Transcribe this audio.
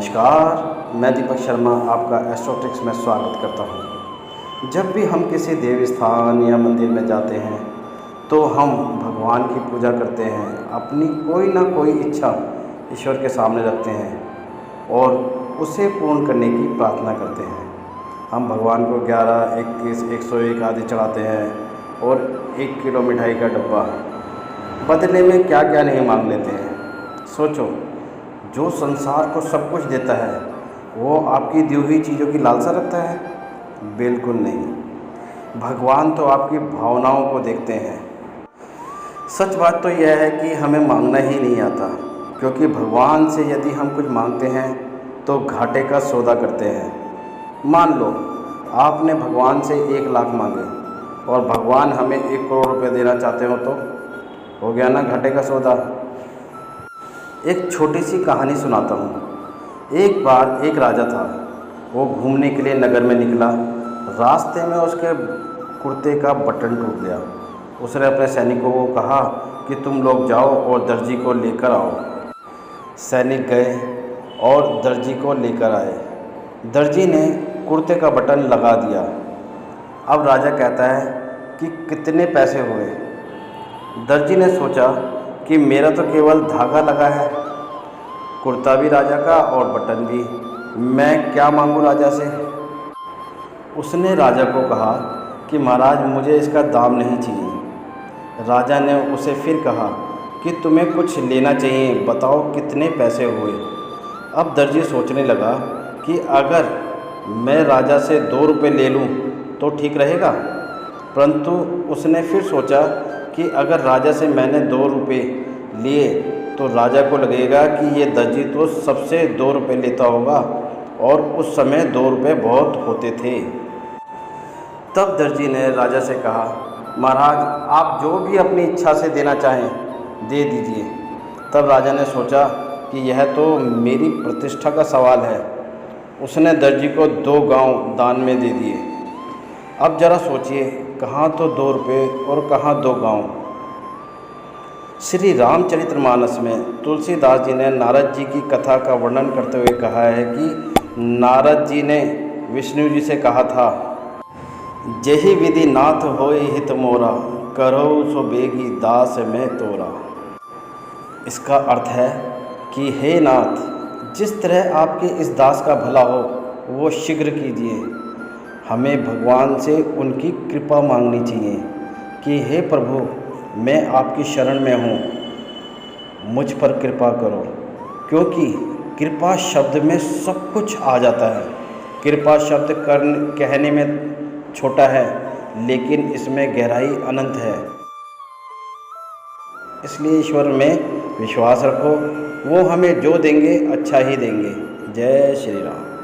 नमस्कार, मैं दीपक शर्मा आपका एस्ट्रोट्रिक्स में स्वागत करता हूँ। जब भी हम किसी देव स्थान या मंदिर में जाते हैं तो हम भगवान की पूजा करते हैं, अपनी कोई ना कोई इच्छा ईश्वर के सामने रखते हैं और उसे पूर्ण करने की प्रार्थना करते हैं। हम भगवान को 11, 21, 101 आदि चढ़ाते हैं और 1 किलो मिठाई का डब्बा, बदले में क्या क्या नहीं मांग लेते हैं। सोचो, जो संसार को सब कुछ देता है वो आपकी दी हुई चीज़ों की लालसा रखता है? बिल्कुल नहीं। भगवान तो आपकी भावनाओं को देखते हैं। सच बात तो यह है कि हमें मांगना ही नहीं आता, क्योंकि भगवान से यदि हम कुछ मांगते हैं तो घाटे का सौदा करते हैं। मान लो आपने भगवान से 1 लाख मांगे और भगवान हमें 1 करोड़ रुपए देना चाहते हो, तो हो गया ना घाटे का सौदा। एक छोटी सी कहानी सुनाता हूँ। एक बार एक राजा था। वो घूमने के लिए नगर में निकला। रास्ते में उसके कुर्ते का बटन टूट गया। उसने अपने सैनिकों को कहा कि तुम लोग जाओ और दर्जी को लेकर आओ। सैनिक गए और दर्जी को लेकर आए। दर्जी ने कुर्ते का बटन लगा दिया। अब राजा कहता है कि कितने पैसे हुए? दर्जी ने सोचा कि मेरा तो केवल धागा लगा है, कुर्ता भी राजा का और बटन भी, मैं क्या मांगूं राजा से। उसने राजा को कहा कि महाराज, मुझे इसका दाम नहीं चाहिए। राजा ने उसे फिर कहा कि तुम्हें कुछ लेना चाहिए, बताओ कितने पैसे हुए। अब दर्जी सोचने लगा कि अगर मैं राजा से 2 रुपये ले लूं तो ठीक रहेगा, परंतु उसने फिर सोचा कि अगर राजा से मैंने 2 रुपये लिए तो राजा को लगेगा कि ये दर्जी तो सबसे 2 रुपये लेता होगा, और उस समय 2 रुपये बहुत होते थे। तब दर्जी ने राजा से कहा, महाराज, आप जो भी अपनी इच्छा से देना चाहें दे दीजिए। तब राजा ने सोचा कि यह तो मेरी प्रतिष्ठा का सवाल है। उसने दर्जी को 2 गांव दान में दे दिए। अब ज़रा सोचिए, कहाँ तो 2 रुपये और कहाँ 2 गांव। श्री रामचरितमानस में तुलसीदास जी ने नारद जी की कथा का वर्णन करते हुए कहा है कि नारद जी ने विष्णु जी से कहा था, जेहि विधि नाथ होय हित मोरा, करो सो बेगी दास में तोरा। इसका अर्थ है कि हे नाथ, जिस तरह आपके इस दास का भला हो वो शीघ्र कीजिए। हमें भगवान से उनकी कृपा मांगनी चाहिए कि हे प्रभु, मैं आपकी शरण में हूँ, मुझ पर कृपा करो। क्योंकि कृपा शब्द में सब कुछ आ जाता है। कृपा शब्द कहने में छोटा है, लेकिन इसमें गहराई अनंत है। इसलिए ईश्वर में विश्वास रखो, वो हमें जो देंगे अच्छा ही देंगे। जय श्री राम।